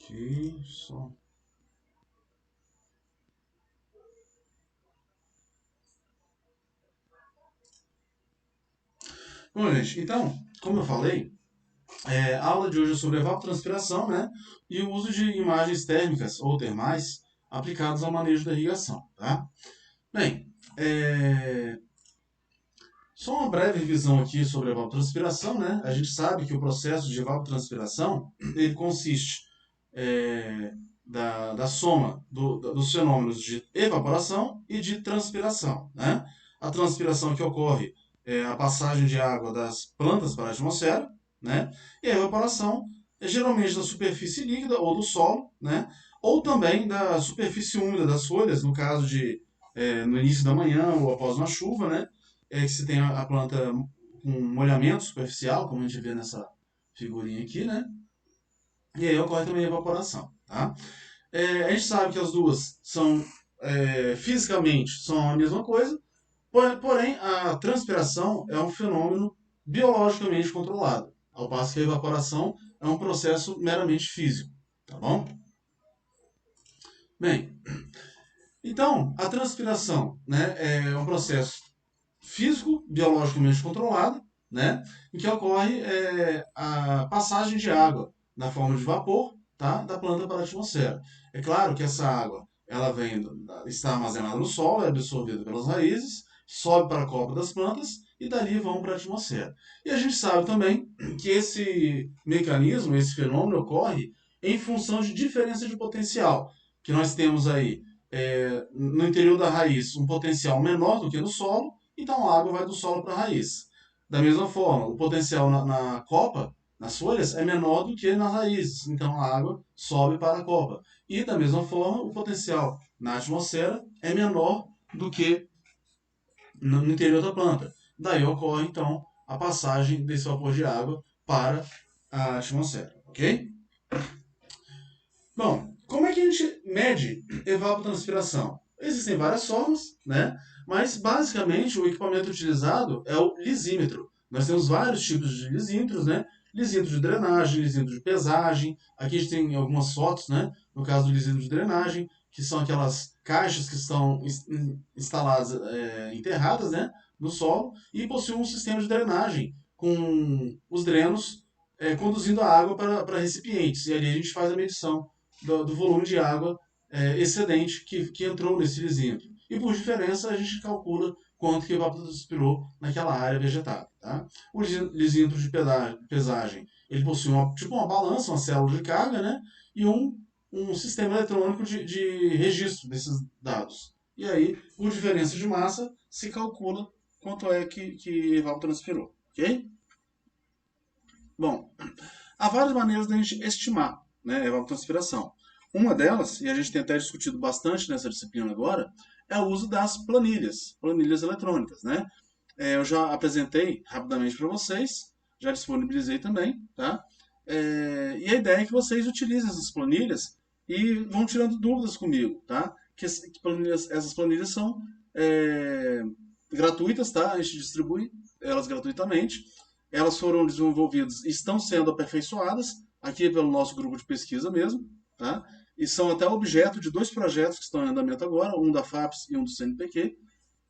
Aqui, só. Bom, gente, então, como eu falei, a aula de hoje é sobre evapotranspiração, né? E o uso de imagens térmicas ou termais aplicados ao manejo da irrigação, tá? Bem, só uma breve revisão aqui sobre a evapotranspiração, né? A gente sabe que o processo de evapotranspiração, ele consiste da soma dos fenômenos de evaporação e de transpiração, né? A transpiração que ocorre é a passagem de água das plantas para a atmosfera, né? E a evaporação é geralmente da superfície líquida ou do solo, né? Ou também da superfície úmida das folhas, no caso de no início da manhã ou após uma chuva, né? Que se tem a planta com molhamento superficial, como a gente vê nessa figurinha aqui, né? E aí ocorre também a evaporação, tá? A gente sabe que as duas são fisicamente são a mesma coisa, porém a transpiração é um fenômeno biologicamente controlado, ao passo que a evaporação é um processo meramente físico, tá bom? Bem, então a transpiração, né, é um processo físico biologicamente controlado, né, em que ocorre a passagem de água na forma de vapor, tá, da planta para a atmosfera. É claro que essa água ela está armazenada no solo, é absorvida pelas raízes, sobe para a copa das plantas e dali vão para a atmosfera. E a gente sabe também que esse mecanismo, esse fenômeno ocorre em função de diferença de potencial, que nós temos aí no interior da raiz um potencial menor do que no solo, então a água vai do solo para a raiz. Da mesma forma, o potencial na copa, nas folhas, é menor do que nas raízes, então a água sobe para a copa. E da mesma forma, o potencial na atmosfera é menor do que no interior da planta. Daí ocorre então a passagem desse vapor de água para a atmosfera, ok? Bom, como é que a gente mede evapotranspiração? Existem várias formas, né? Mas basicamente o equipamento utilizado é o lisímetro. Nós temos vários tipos de lisímetros, né? Lisímetro de drenagem, lisímetro de pesagem. Aqui a gente tem algumas fotos, né? No caso do lisímetro de drenagem, que são aquelas caixas que estão instaladas, enterradas, né? No solo e possuem um sistema de drenagem com os drenos conduzindo a água para recipientes. E ali a gente faz a medição do volume de água excedente que entrou nesse lisímetro. E por diferença a gente calcula quanto que evapotranspirou naquela área vegetada. Tá? O lisímetro de pesagem ele possui tipo uma balança, uma célula de carga, né? E um sistema eletrônico de registro desses dados. E aí, por diferença de massa, se calcula quanto é que evapotranspirou. Ok? Bom, há várias maneiras de a gente estimar, né, a evapotranspiração. Uma delas, e a gente tem até discutido bastante nessa disciplina agora, é o uso das planilhas eletrônicas, né? Eu já apresentei rapidamente para vocês, já disponibilizei também, tá? E a ideia é que vocês utilizem essas planilhas e vão tirando dúvidas comigo, tá? Essas planilhas são gratuitas, tá? A gente distribui elas gratuitamente. Elas foram desenvolvidas e estão sendo aperfeiçoadas aqui pelo nosso grupo de pesquisa mesmo, tá? E são até objeto de dois projetos que estão em andamento agora, um da FAPES e um do CNPq,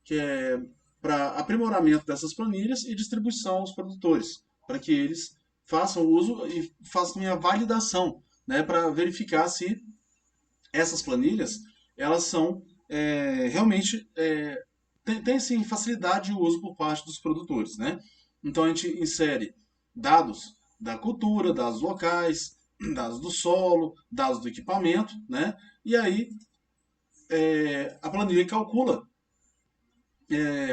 que é para aprimoramento dessas planilhas e distribuição aos produtores, para que eles façam uso e façam a validação, né, para verificar se essas planilhas elas são realmente tem sim facilidade de uso por parte dos produtores, né? Então a gente insere dados da cultura, dados locais, dados do solo, dados do equipamento, né? E aí a planilha calcula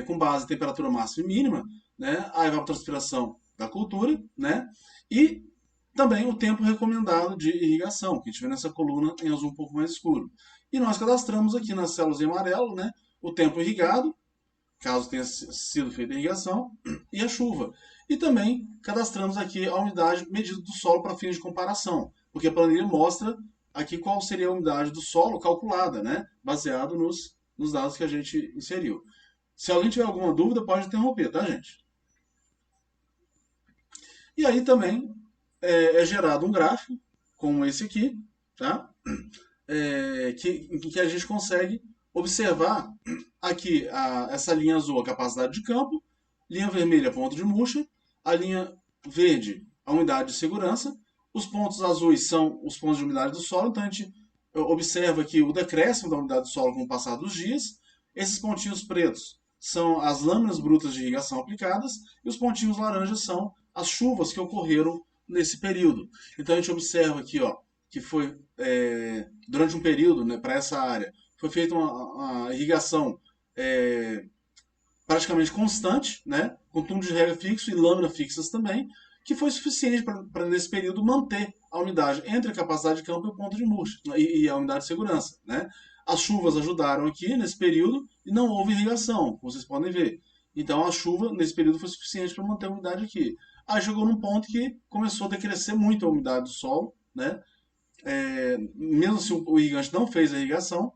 com base em temperatura máxima e mínima, né? A evapotranspiração da cultura, né? E também o tempo recomendado de irrigação, que a gente vê nessa coluna em azul um pouco mais escuro. E nós cadastramos aqui nas células em amarelo, né? O tempo irrigado, caso tenha sido feita a irrigação, e a chuva. E também cadastramos aqui a umidade medida do solo para fins de comparação, porque a planilha mostra aqui qual seria a umidade do solo calculada, né? Baseado nos dados que a gente inseriu. Se alguém tiver alguma dúvida, pode interromper, tá, gente? E aí também é gerado um gráfico, como esse aqui, tá? Em que a gente consegue observar aqui essa linha azul, a capacidade de campo, linha vermelha, ponto de murcha, a linha verde, a umidade de segurança, os pontos azuis são os pontos de umidade do solo, então a gente observa aqui o decréscimo da umidade do solo com o passar dos dias, esses pontinhos pretos são as lâminas brutas de irrigação aplicadas e os pontinhos laranjas são as chuvas que ocorreram nesse período. Então a gente observa aqui, ó, que foi durante um período, né, para essa área, foi feita uma irrigação praticamente constante, né, com túnel de rega fixo e lâmina fixas também, que foi suficiente para nesse período manter a umidade entre a capacidade de campo e o ponto de murcha e a umidade de segurança, né? As chuvas ajudaram aqui nesse período e não houve irrigação, como vocês podem ver. Então a chuva nesse período foi suficiente para manter a umidade aqui. Aí chegou num ponto que começou a decrescer muito a umidade do solo, né? Mesmo se o irrigante não fez a irrigação,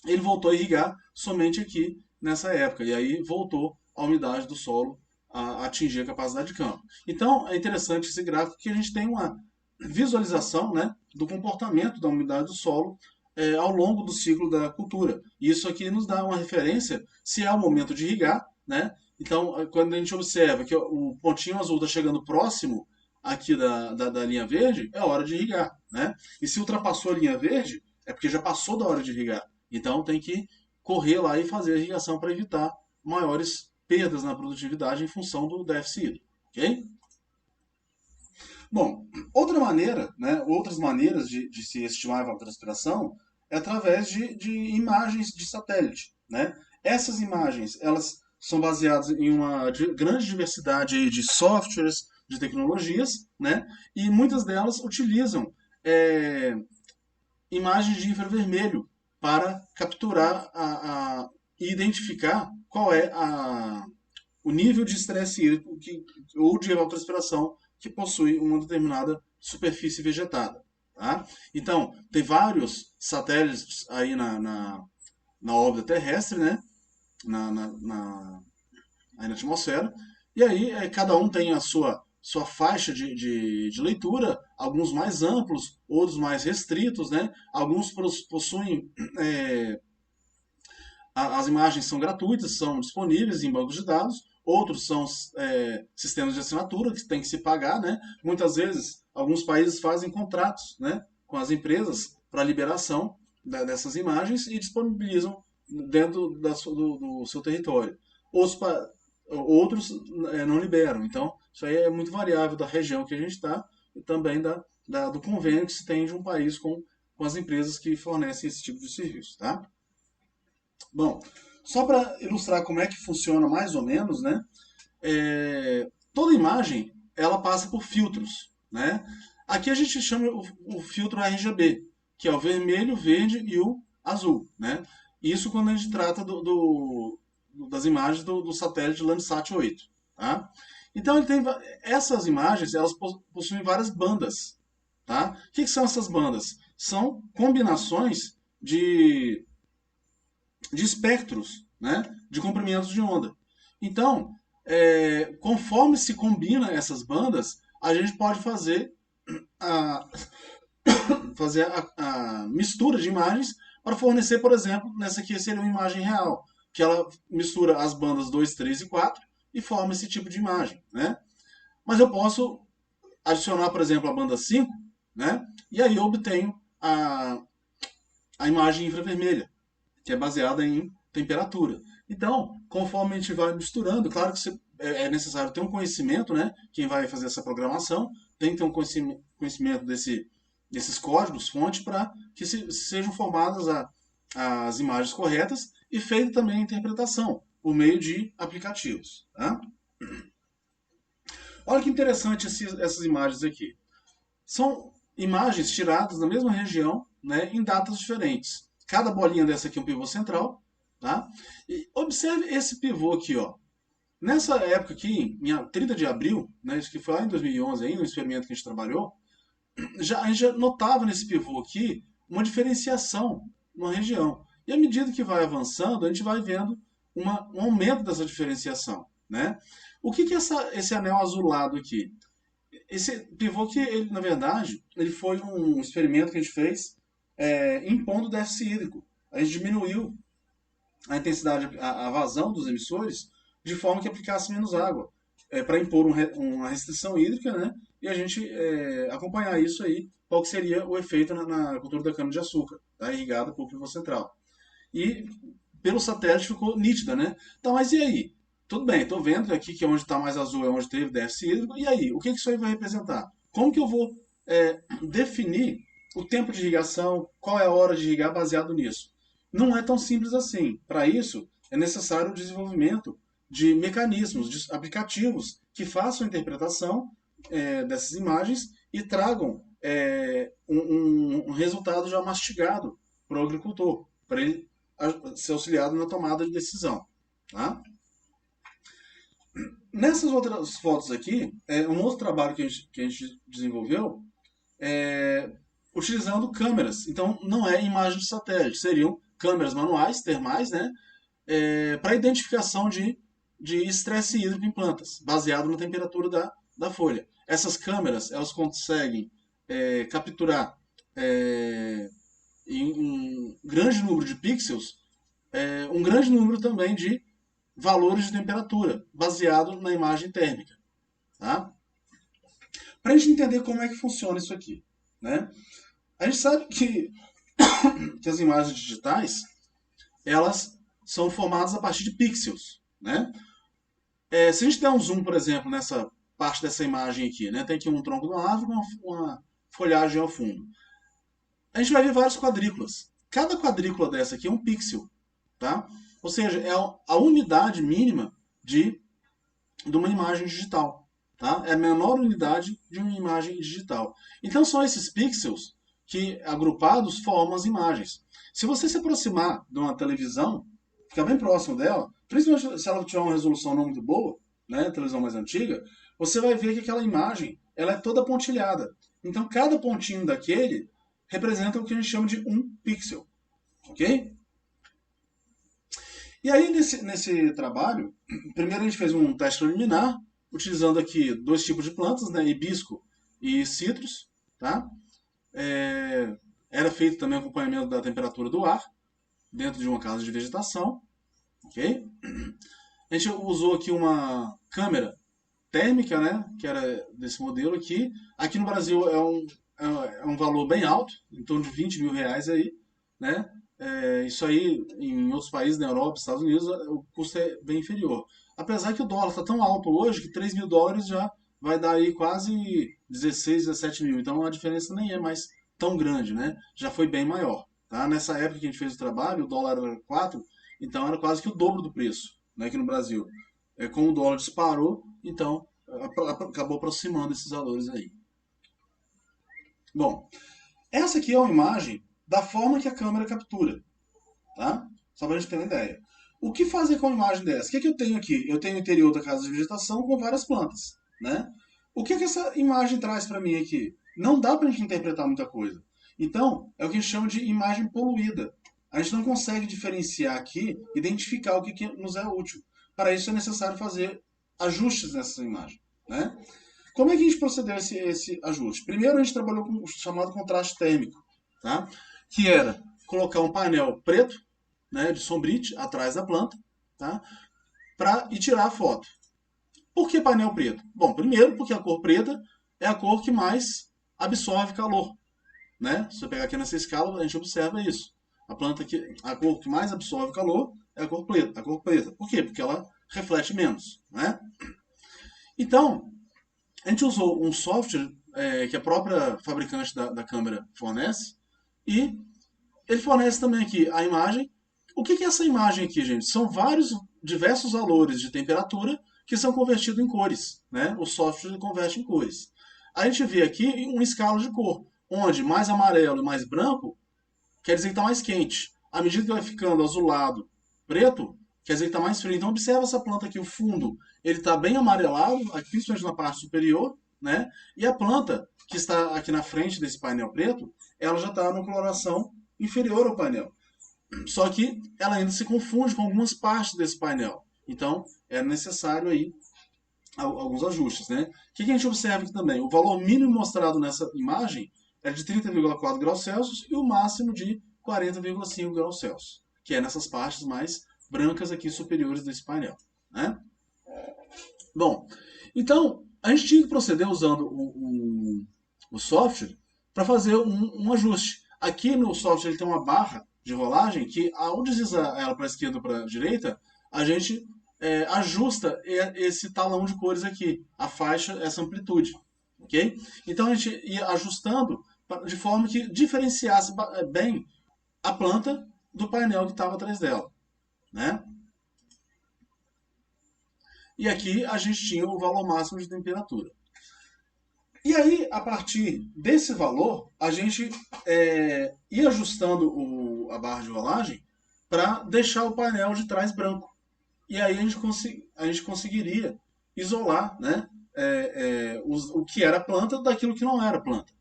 ele voltou a irrigar somente aqui nessa época. E aí voltou a umidade do solo a atingir a capacidade de campo. Então é interessante esse gráfico que a gente tem uma visualização, né, do comportamento da umidade do solo ao longo do ciclo da cultura. E isso aqui nos dá uma referência se é o momento de irrigar, né? Então, quando a gente observa que o pontinho azul está chegando próximo aqui da linha verde, é hora de irrigar, né? E se ultrapassou a linha verde, é porque já passou da hora de irrigar. Então tem que correr lá e fazer a irrigação para evitar maiores perdas na produtividade em função do déficit hídrico, ok? Bom, outra maneira, né, outras maneiras de se estimar a evapotranspiração é através de imagens de satélite, né? Essas imagens, elas são baseadas em uma grande diversidade aí de softwares, de tecnologias, né? E muitas delas utilizam imagens de infravermelho para capturar e identificar qual é o nível de estresse hídrico ou de evapotranspiração que possui uma determinada superfície vegetada. Tá? Então, tem vários satélites aí na órbita terrestre, né? Aí na atmosfera, e aí cada um tem a sua faixa de leitura, alguns mais amplos, outros mais restritos, né? Alguns possuem as imagens são gratuitas, são disponíveis em bancos de dados, outros são sistemas de assinatura que tem que se pagar, né? Muitas vezes, alguns países fazem contratos, né, com as empresas para liberação dessas imagens e disponibilizam dentro do seu território. Outros não liberam. Então, isso aí é muito variável da região que a gente está e também do convênio que se tem de um país com as empresas que fornecem esse tipo de serviço, tá? Bom, só para ilustrar como é que funciona mais ou menos, né? Toda imagem ela passa por filtros, né? Aqui a gente chama o filtro RGB, que é o vermelho, verde e o azul, né? Isso quando a gente trata das imagens do satélite Landsat 8, tá? Então ele tem essas imagens, elas possuem várias bandas, tá? O que são essas bandas? São combinações de espectros, né, de comprimentos de onda. Então, conforme se combina essas bandas, a gente pode a, fazer a mistura de imagens para fornecer, por exemplo, nessa aqui seria uma imagem real, que ela mistura as bandas 2, 3 e 4 e forma esse tipo de imagem, né? Mas eu posso adicionar, por exemplo, a banda 5, né? E aí eu obtenho a imagem infravermelha, que é baseada em temperatura. Então, conforme a gente vai misturando, claro que é necessário ter um conhecimento, né? Quem vai fazer essa programação tem que ter um conhecimento desses códigos fonte para que sejam formadas as imagens corretas e feita também a interpretação por meio de aplicativos. Tá? Olha que interessante essas imagens aqui. São imagens tiradas da mesma região, né, em datas diferentes. Cada bolinha dessa aqui é um pivô central. Tá? E observe esse pivô aqui. Ó. Nessa época aqui, em 30 de abril, né, isso que foi lá em 2011, ainda, no experimento que a gente trabalhou, a gente já notava nesse pivô aqui uma diferenciação numa região. E à medida que vai avançando, a gente vai vendo um aumento dessa diferenciação. Né? O que é esse anel azulado aqui? esse pivô que, ele, na verdade, ele foi um experimento que a gente fez impondo déficit hídrico. A gente diminuiu a intensidade, a vazão dos emissores, de forma que aplicasse menos água, para impor uma restrição hídrica, né? E a gente acompanhar isso aí, qual que seria o efeito na cultura da cana-de-açúcar, tá? Irrigada por pivô central. E pelo satélite ficou nítida, né? Então, mas e aí? Tudo bem, estou vendo aqui que onde está mais azul é onde teve déficit hídrico. E aí? O que isso aí vai representar? Como que eu vou definir o tempo de irrigação? Qual é a hora de irrigar baseado nisso? Não é tão simples assim. Para isso, é necessário o desenvolvimento de mecanismos, de aplicativos que façam a interpretação dessas imagens e tragam um resultado já mastigado para o agricultor, para ele ser auxiliado na tomada de decisão. Tá? Nessas outras fotos aqui, um outro trabalho que a gente desenvolveu utilizando câmeras. Então, não é imagem de satélite, seriam câmeras manuais, termais, né? Para identificação de estresse hídrico em plantas, baseado na temperatura da folha. Essas câmeras, elas conseguem capturar em um grande número de pixels, um grande número também de valores de temperatura, baseado na imagem térmica. Tá? Para a gente entender como é que funciona isso aqui. Né? A gente sabe que as imagens digitais, elas são formadas a partir de pixels. Né? Se a gente der um zoom, por exemplo, nessa parte dessa imagem aqui, né? Tem aqui um tronco de uma árvore com uma folhagem ao fundo. A gente vai ver várias quadrículas. Cada quadrícula dessa aqui é um pixel. Tá? Ou seja, é a unidade mínima de uma imagem digital. Tá? É a menor unidade de uma imagem digital. Então são esses pixels que, agrupados, formam as imagens. Se você se aproximar de uma televisão, ficar bem próximo dela, principalmente se ela tiver uma resolução não muito boa, né, televisão mais antiga, você vai ver que aquela imagem ela é toda pontilhada. Então cada pontinho daquele representa o que a gente chama de um pixel. Ok? E aí, nesse trabalho, primeiro a gente fez um teste preliminar, utilizando aqui dois tipos de plantas, né, hibisco e citrus. Tá? Era feito também acompanhamento da temperatura do ar, dentro de uma casa de vegetação. Okay? A gente usou aqui uma câmera térmica, né, que era desse modelo aqui. Aqui no Brasil é um valor bem alto, em torno de 20 mil reais aí, né? Isso aí, em outros países, na Europa, Estados Unidos, o custo é bem inferior. Apesar que o dólar está tão alto hoje que 3 mil dólares já vai dar aí quase 16, 17 mil. Então a diferença nem é mais tão grande, né? Já foi bem maior. Tá? Nessa época que a gente fez o trabalho, o dólar era 4, então era quase que o dobro do preço, né, aqui no Brasil. Como o dólar disparou, então acabou aproximando esses valores aí. Bom, essa aqui é uma imagem da forma que a câmera captura, tá? Só para a gente ter uma ideia. O que fazer com uma imagem dessa? O que eu tenho aqui? Eu tenho o interior da casa de vegetação com várias plantas, né? O que essa imagem traz para mim aqui? Não dá para a gente interpretar muita coisa. Então, é o que a gente chama de imagem poluída. A gente não consegue diferenciar aqui, identificar o que nos é útil. Para isso é necessário fazer ajustes nessa imagem, né? Como é que a gente procedeu esse ajuste? Primeiro a gente trabalhou com o chamado contraste térmico, tá? Que era colocar um painel preto, né, de sombrite atrás da planta, tá? E tirar a foto. Por que painel preto? Bom, primeiro porque a cor preta é a cor que mais absorve calor, né? Se você pegar aqui nessa escala, a gente observa isso. A cor que mais absorve calor é a cor preta. Por quê? Porque ela reflete menos, né? Então, a gente usou um software que a própria fabricante da câmera fornece e ele fornece também aqui a imagem. O que é essa imagem aqui, gente? São diversos valores de temperatura que são convertidos em cores, né? O software converte em cores. A gente vê aqui uma escala de cor, onde mais amarelo e mais branco quer dizer que está mais quente. À medida que vai ficando azulado, preto, quer dizer que está mais frio. Então observa essa planta aqui, o fundo, ele está bem amarelado, principalmente na parte superior, né? E a planta que está aqui na frente desse painel preto, ela já está numa coloração inferior ao painel. Só que ela ainda se confunde com algumas partes desse painel. Então é necessário aí alguns ajustes, né? O que a gente observa aqui também? O valor mínimo mostrado nessa imagem é de 30,4 graus Celsius e o máximo de 40,5 graus Celsius, que é nessas partes mais brancas aqui superiores desse painel, né? Bom, então a gente tinha que proceder usando o software para fazer um ajuste. Aqui no software ele tem uma barra de rolagem que, ao deslizar ela para a esquerda ou para a direita, a gente ajusta esse talão de cores aqui, a faixa, essa amplitude. Ok? Então a gente ia ajustando de forma que diferenciasse bem a planta do painel que estava atrás dela. Né? E aqui a gente tinha o valor máximo de temperatura. E aí, a partir desse valor, a gente ia ajustando a barra de rolagem para deixar o painel de trás branco. E aí a gente conseguiria isolar, né, o que era planta daquilo que não era planta,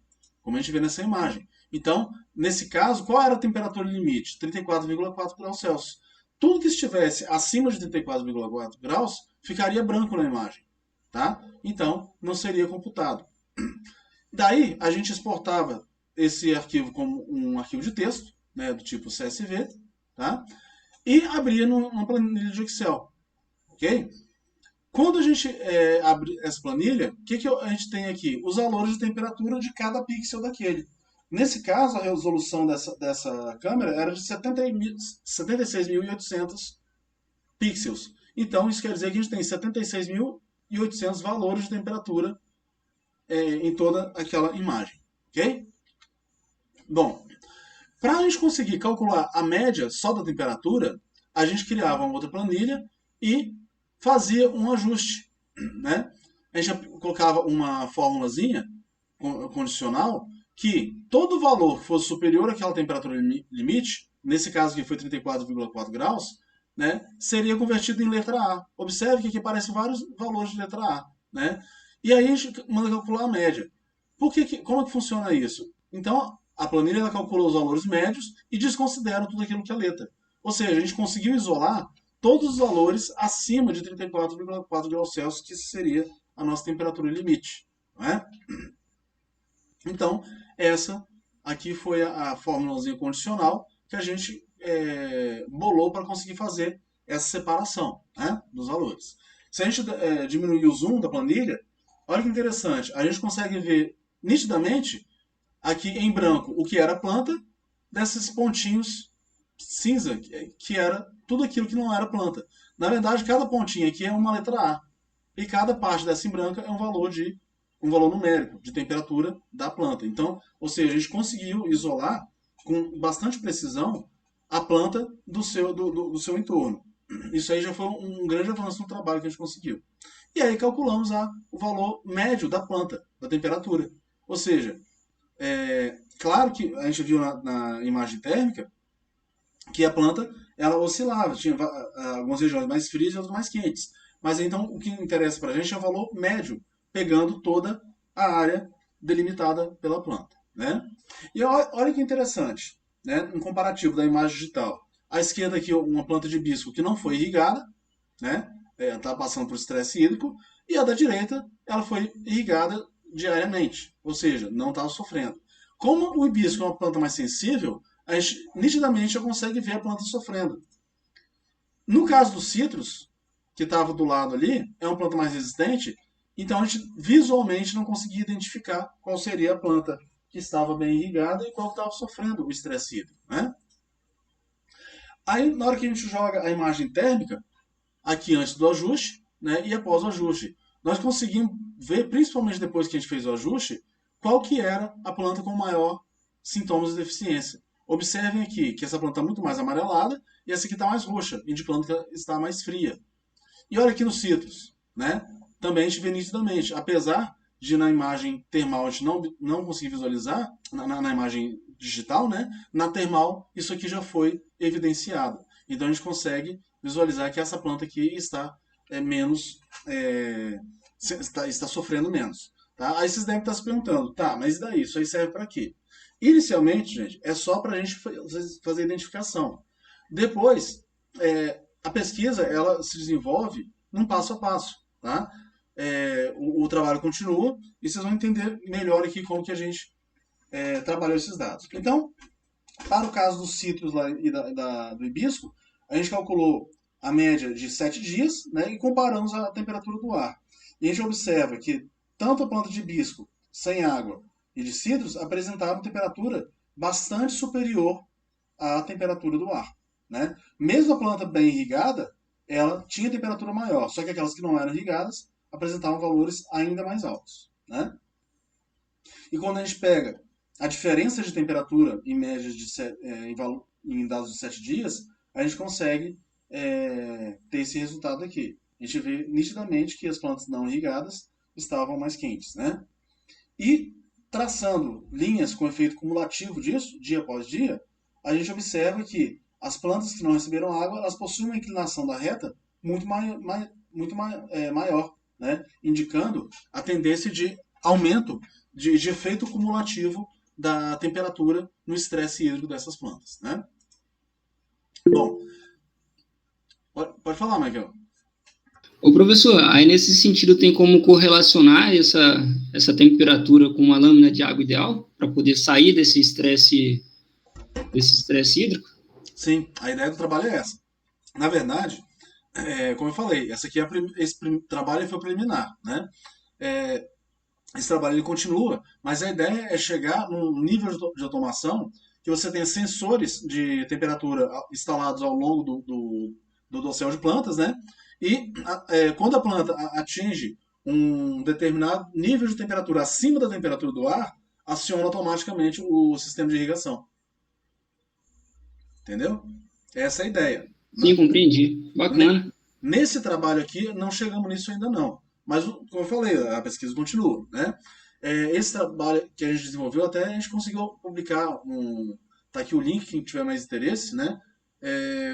como a gente vê nessa imagem. Então, nesse caso, qual era a temperatura limite? 34,4 graus Celsius. Tudo que estivesse acima de 34,4 graus ficaria branco na imagem. Tá? Então, não seria computado. Daí, a gente exportava esse arquivo como um arquivo de texto, né, do tipo CSV, tá? E abria numa planilha de Excel. Ok? Quando a gente abre essa planilha, o que a gente tem aqui? Os valores de temperatura de cada pixel daquele. Nesse caso, a resolução dessa câmera era de 76.800 pixels. Então, isso quer dizer que a gente tem 76.800 valores de temperatura em toda aquela imagem. Ok? Bom, para a gente conseguir calcular a média só da temperatura, a gente criava uma outra planilha e fazia um ajuste. Né? A gente colocava uma formulazinha condicional que todo valor que fosse superior àquela temperatura limite, nesse caso aqui foi 34,4 graus, né, seria convertido em letra A. Observe que aqui aparecem vários valores de letra A. Né? E aí a gente manda calcular a média. Como é que funciona isso? Então, a planilha ela calcula os valores médios e desconsidera tudo aquilo que é letra. Ou seja, a gente conseguiu isolar todos os valores acima de 34,4 graus Celsius, que seria a nossa temperatura limite. Não é? Então, essa aqui foi a fórmulazinha condicional que a gente bolou para conseguir fazer essa separação, né, dos valores. Se a gente diminuir o zoom da planilha, olha que interessante, a gente consegue ver nitidamente aqui em branco o que era planta, desses pontinhos cinza, que era tudo aquilo que não era planta. Na verdade, cada pontinho aqui é uma letra A. E cada parte dessa em branca é um valor numérico de temperatura da planta. Então, ou seja, a gente conseguiu isolar com bastante precisão a planta do seu entorno. Isso aí já foi um grande avanço no trabalho que a gente conseguiu. E aí calculamos o valor médio da planta, da temperatura. Ou seja, claro que a gente viu na imagem térmica que a planta ela oscilava, tinha algumas regiões mais frias e outras mais quentes. Mas então o que interessa para a gente é o valor médio, pegando toda a área delimitada pela planta. Né? E olha que interessante, né? Um comparativo da imagem digital. À esquerda aqui uma planta de hibisco que não foi irrigada, né? Está passando por estresse hídrico, e a da direita ela foi irrigada diariamente, ou seja, não estava sofrendo. Como o hibisco é uma planta mais sensível, a gente nitidamente já consegue ver a planta sofrendo. No caso dos citros, que estava do lado ali, é uma planta mais resistente, então a gente visualmente não conseguia identificar qual seria a planta que estava bem irrigada e qual estava sofrendo o estresse hídrico. Né? Aí, na hora que a gente joga a imagem térmica, aqui antes do ajuste, né, e após o ajuste, nós conseguimos ver, principalmente depois que a gente fez o ajuste, qual que era a planta com maior sintomas de deficiência. Observem aqui que essa planta está muito mais amarelada e essa aqui está mais roxa, indicando que ela está mais fria. E olha aqui nos citros, né? Também a gente vê nitidamente, apesar de na imagem termal a gente não conseguir visualizar, na imagem digital, né? Na termal isso aqui já foi evidenciado. Então a gente consegue visualizar que essa planta aqui está menos, está sofrendo menos. Tá? Aí vocês devem estar se perguntando, tá, mas e daí? Isso aí serve para quê? Inicialmente, gente, é só para a gente fazer a identificação. Depois, a pesquisa ela se desenvolve num passo a passo. Tá? o trabalho continua e vocês vão entender melhor aqui como que a gente trabalhou esses dados. Então, para o caso dos citros lá e do hibisco, a gente calculou a média de 7 dias, né, e comparamos a temperatura do ar. E a gente observa que tanto a planta de hibisco sem água e de citros apresentavam temperatura bastante superior à temperatura do ar. Né? Mesmo a planta bem irrigada, ela tinha temperatura maior, só que aquelas que não eram irrigadas apresentavam valores ainda mais altos. Né? E quando a gente pega a diferença de temperatura em médias em dados de 7 dias, a gente consegue ter esse resultado aqui. A gente vê nitidamente que as plantas não irrigadas estavam mais quentes. Né? E traçando linhas com efeito cumulativo disso, dia após dia, a gente observa que as plantas que não receberam água, elas possuem uma inclinação da reta maior, né? Indicando a tendência de aumento de efeito cumulativo da temperatura no estresse hídrico dessas plantas. Né? Bom, pode falar, Michael. Ô professor, aí nesse sentido tem como correlacionar essa temperatura com uma lâmina de água ideal para poder sair desse estresse hídrico? Sim, a ideia do trabalho é essa. Na verdade, como eu falei, esse trabalho foi preliminar, né? Esse trabalho ele continua, mas a ideia é chegar num nível de automação que você tenha sensores de temperatura instalados ao longo do dossel de plantas, né? E quando a planta atinge um determinado nível de temperatura acima da temperatura do ar, aciona automaticamente o sistema de irrigação. Entendeu? Essa é a ideia. Sim, compreendi. Bacana. Nesse trabalho aqui, não chegamos nisso ainda não. Mas, como eu falei, a pesquisa continua. Né? Esse trabalho que a gente desenvolveu, até a gente conseguiu publicar tá aqui o link, quem tiver mais interesse, né?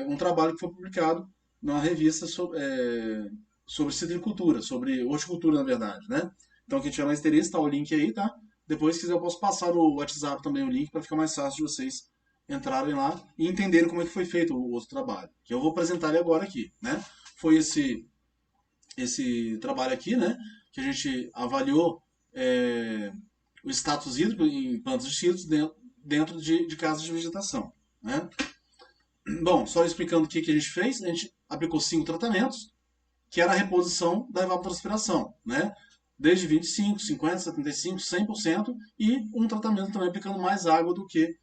Um trabalho que foi publicado numa revista sobre citricultura, sobre horticultura, na verdade. Né? Então, quem tiver mais interesse, tá o link aí, tá? Depois, se quiser, eu posso passar no WhatsApp também o link para ficar mais fácil de vocês entrarem lá e entenderem como é que foi feito o outro trabalho. Que eu vou apresentar ele agora aqui, né? Foi esse trabalho aqui, né? Que a gente avaliou o status hídrico em plantas de citros dentro de casas de vegetação, né? Bom, só explicando o que a gente fez, a gente aplicou 5 tratamentos, que era a reposição da evapotranspiração, né? Desde 25, 50, 75, 100% e um tratamento também aplicando mais água do que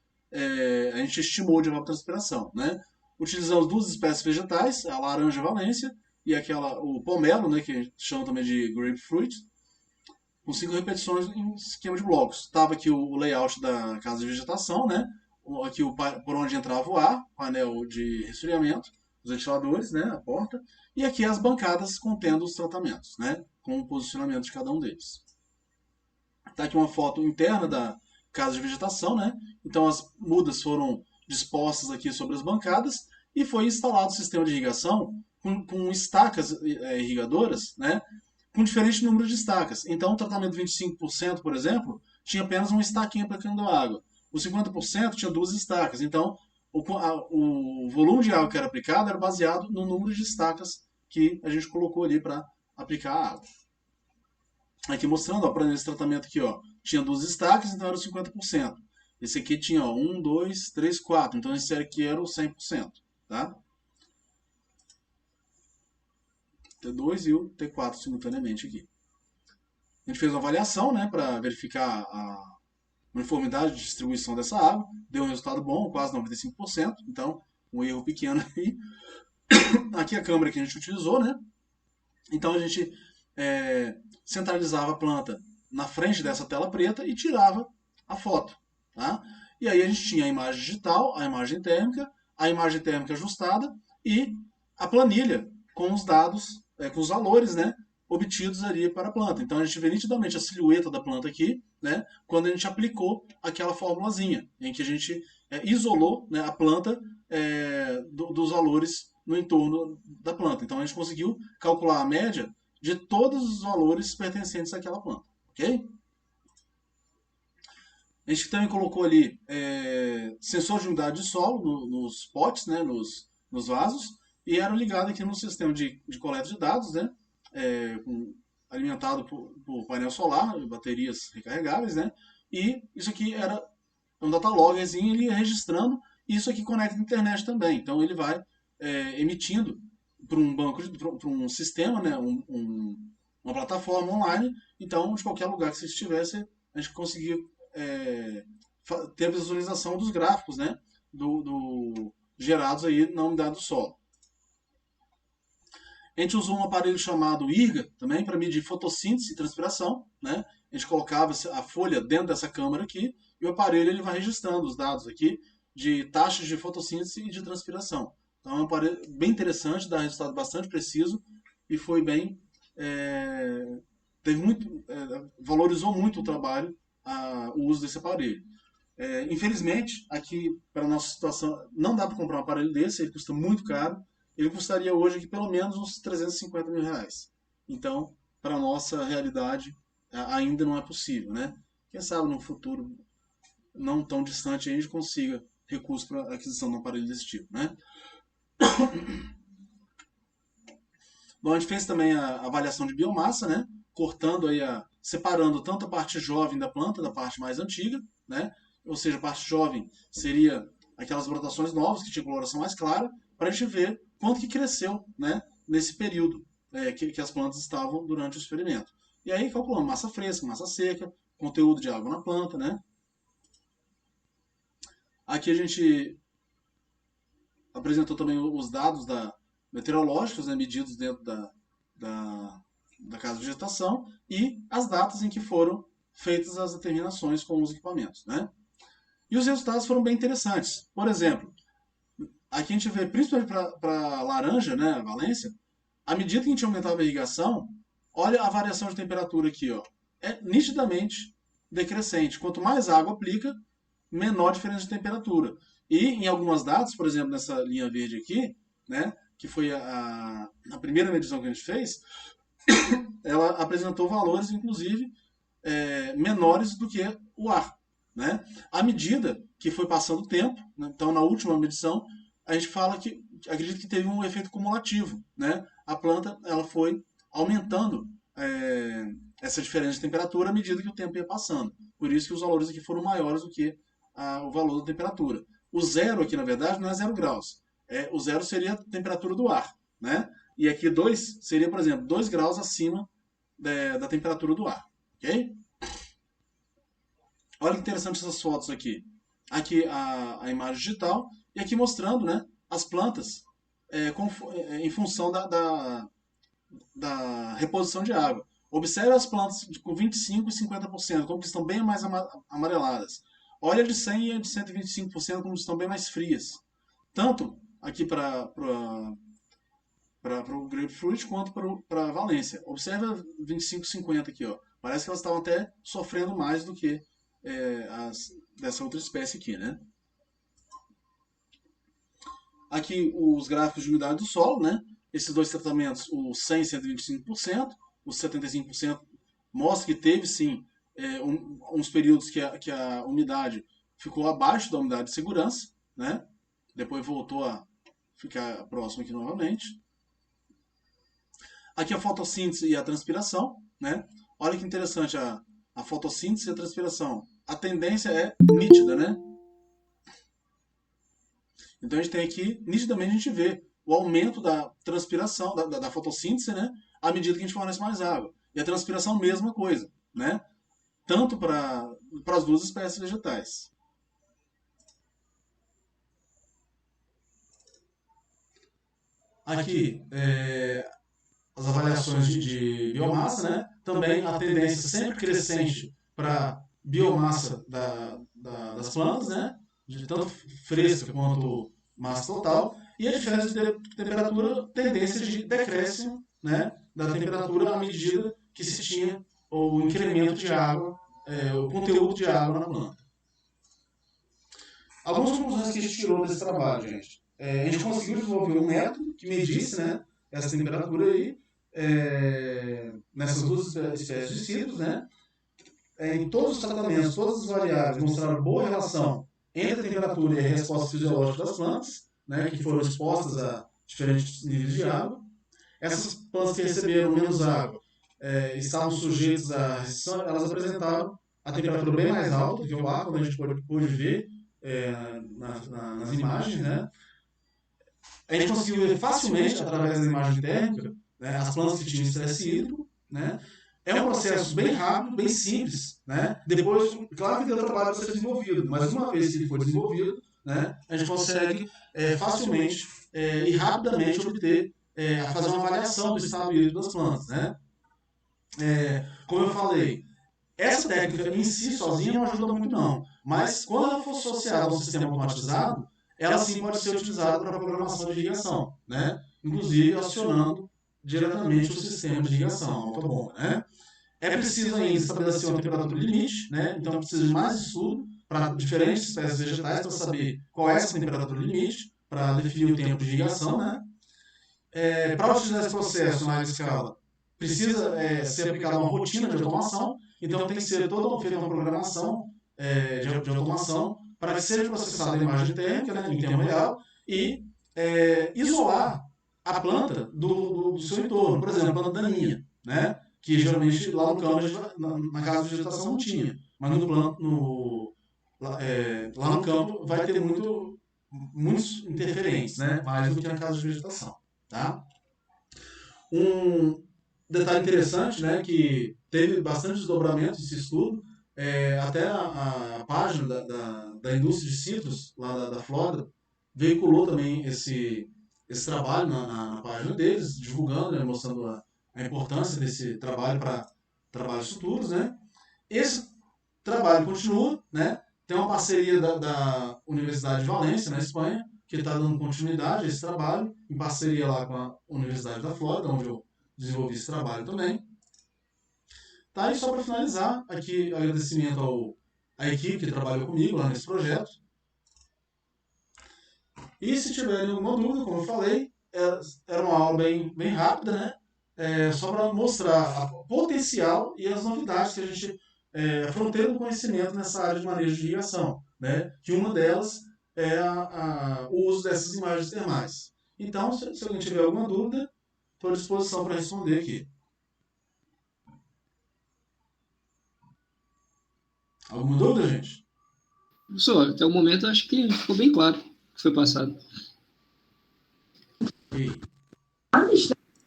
a gente estimou de evapotranspiração, né? Utilizamos duas espécies vegetais, a laranja valência e o pomelo, né, que a gente chama também de grapefruit, com 5 repetições em esquema de blocos. Estava aqui o layout da casa de vegetação, né? Aqui por onde entrava o ar, painel de resfriamento, os ventiladores, né, a porta, e aqui as bancadas contendo os tratamentos, né, com o posicionamento de cada um deles. Está aqui uma foto interna da casa de vegetação, né? Então as mudas foram dispostas aqui sobre as bancadas e foi instalado o sistema de irrigação com estacas irrigadoras, né? Com diferente número de estacas. Então o tratamento 25%, por exemplo, tinha apenas uma estaquinha aplicando água. O 50% tinha duas estacas. Então o volume de água que era aplicado era baseado no número de estacas que a gente colocou ali para aplicar a água. Aqui mostrando, para esse tratamento aqui, ó, tinha duas estacas, então era o 50%. Esse aqui tinha 1, 2, 3, 4. Então esse aqui era o 100%. Tá? T2 e o T4 simultaneamente aqui. A gente fez uma avaliação, né, para verificar a uniformidade de distribuição dessa água. Deu um resultado bom, quase 95%. Então, um erro pequeno aí. Aqui a câmera que a gente utilizou, né? Então a gente centralizava a planta na frente dessa tela preta e tirava a foto. Tá? E aí a gente tinha a imagem digital, a imagem térmica ajustada e a planilha com os dados, com os valores, né, obtidos ali para a planta. Então a gente vê nitidamente a silhueta da planta aqui, né, quando a gente aplicou aquela formulazinha, em que a gente isolou, né, a planta dos valores no entorno da planta. Então a gente conseguiu calcular a média de todos os valores pertencentes àquela planta. Ok? A gente também colocou ali sensor de umidade de solo nos potes, né, nos vasos, e era ligado aqui no sistema de coleta de dados, né, com alimentado por painel solar, baterias recarregáveis, né? E isso aqui era um dataloggerzinho, ele ia registrando, e isso aqui conecta à internet também. Então ele vai emitindo para um banco, para um sistema, né? Uma plataforma online. Então, de qualquer lugar que você estivesse, a gente conseguia ter a visualização dos gráficos, né? Gerados aí na umidade do solo. A gente usou um aparelho chamado IRGA também para medir fotossíntese e transpiração, né? A gente colocava a folha dentro dessa câmara aqui e o aparelho ele vai registrando os dados aqui de taxas de fotossíntese e de transpiração. Então é um aparelho bem interessante, dá resultado bastante preciso e foi bem valorizou muito o trabalho, o uso desse aparelho. Infelizmente, aqui para a nossa situação, não dá para comprar um aparelho desse, ele custa muito caro. Ele custaria hoje aqui pelo menos uns 350 mil reais. Então, para a nossa realidade, ainda não é possível, né? Quem sabe no futuro não tão distante a gente consiga recursos para aquisição de um aparelho desse tipo, né? Bom, a gente fez também a avaliação de biomassa, né? Cortando aí, separando tanto a parte jovem da planta da parte mais antiga, né? Ou seja, a parte jovem seria aquelas brotações novas que tinham coloração mais clara, para a gente ver quanto que cresceu, né? Nesse período que as plantas estavam durante o experimento. E aí calculamos massa fresca, massa seca, conteúdo de água na planta, né? Aqui a gente apresentou também os dados meteorológicos, né, medidos dentro da casa de vegetação e as datas em que foram feitas as determinações com os equipamentos, né? E os resultados foram bem interessantes. Por exemplo, aqui a gente vê, principalmente para laranja, né, Valência, à medida que a gente aumentava a irrigação, olha a variação de temperatura aqui, ó, é nitidamente decrescente. Quanto mais água aplica, menor diferença de temperatura. E em algumas datas, por exemplo, nessa linha verde aqui, né, que foi a primeira medição que a gente fez, ela apresentou valores, inclusive, menores do que o ar. Né? À medida que foi passando o tempo, né, então na última medição, a gente fala que, acredito que teve um efeito cumulativo. Né? A planta ela foi aumentando essa diferença de temperatura à medida que o tempo ia passando. Por isso que os valores aqui foram maiores do que o valor da temperatura. O zero aqui, na verdade, não é 0 graus. O zero seria a temperatura do ar. Né? E aqui 2 seria, por exemplo, 2 graus acima da temperatura do ar. Ok? Olha que interessante essas fotos aqui. Aqui a imagem digital e aqui mostrando, né, as plantas em função da reposição de água. Observe as plantas com 25% e 50%, como que estão bem mais amareladas. Olha a de 100% e a de 125%, como estão bem mais frias. Tanto aqui para o grapefruit quanto para a Valência. Observe a 25 e 50 aqui. Ó. Parece que elas estavam até sofrendo mais do que dessa outra espécie aqui, né? Aqui os gráficos de umidade do solo, né? Esses dois tratamentos, o 100 e 125%, o 75% mostra que teve sim uns períodos que a umidade ficou abaixo da umidade de segurança, né? Depois voltou a ficar próximo aqui novamente. Aqui a fotossíntese e a transpiração, né? Olha que interessante a fotossíntese e a transpiração. A tendência é nítida, né? Então a gente tem aqui, nitidamente a gente vê o aumento da transpiração, da fotossíntese, né? À medida que a gente fornece mais água. E a transpiração, mesma coisa, né? Tanto para as duas espécies vegetais. Aqui, as avaliações de biomassa, né? Também a tendência sempre crescente para biomassa das plantas, né? De tanto fresca quanto massa total, e a diferença de temperatura, tendência de decréscimo, né? Da temperatura à medida que se tinha o incremento de água, o conteúdo de água na planta. Algumas conclusões que a gente tirou desse trabalho, gente. A gente conseguiu desenvolver um método que medisse, né, essa temperatura aí, nessas duas espécies de cítrus, né? Em todos os tratamentos, todas as variáveis mostraram boa relação entre a temperatura e a resposta fisiológica das plantas, né, que foram expostas a diferentes níveis de água. Essas plantas que receberam menos água estavam sujeitos à restrição, elas apresentavam a temperatura bem mais alta do que o ar, como a gente pôde ver nas imagens, né? A gente conseguiu ver facilmente, através da imagem térmica, né, as plantas que tinham estresse hídrico, né? É um processo bem rápido, bem simples, né? Depois, claro que deu trabalho para ser desenvolvido, mas uma vez que ele for desenvolvido, né, a gente consegue facilmente e rapidamente obter, fazer uma avaliação do estado hídrico das plantas, né? Como eu falei, essa técnica em si sozinha não ajuda muito não, mas quando ela for associada a um sistema automatizado, ela sim pode ser utilizada para programação de irrigação, né? Inclusive acionando diretamente o sistema de irrigação, a motobomba, né? É preciso ainda estabelecer uma temperatura limite, né? Então precisa de mais estudo para diferentes espécies vegetais para saber qual é essa temperatura limite, para definir o tempo de irrigação, né? Para utilizar esse processo em larga escala, precisa ser aplicada uma rotina de automação, então tem que ser toda feita uma programação de automação para que seja processada a imagem térmica, né, em tempo real, e isolar a planta do seu entorno. Por exemplo, a planta daninha, né, que geralmente lá no campo, na casa de vegetação não tinha, mas lá no campo vai ter muitos interferentes, né, mais do que na casa de vegetação. Tá? Um detalhe interessante, né, que teve bastante desdobramento esse estudo, até a página da indústria de citros, lá da Flórida, veiculou também esse trabalho na página deles, divulgando, né, mostrando a importância desse trabalho para trabalhos futuros. Né? Esse trabalho continua, né? Tem uma parceria da Universidade de Valência, na Espanha, que está dando continuidade a esse trabalho, em parceria lá com a Universidade da Flórida, onde eu desenvolvi esse trabalho também. Tá, e só para finalizar, aqui agradecimento à equipe que trabalhou comigo lá nesse projeto. E se tiverem alguma dúvida, como eu falei, era uma aula bem rápida, né? Só para mostrar o potencial e as novidades que a gente a fronteira do conhecimento nessa área de manejo de irrigação, né? Que uma delas é o uso dessas imagens termais. Então, se alguém tiver alguma dúvida, estou à disposição para responder aqui. Alguma dúvida, gente? Professor, até o momento acho que ficou bem claro o que foi passado. E aí?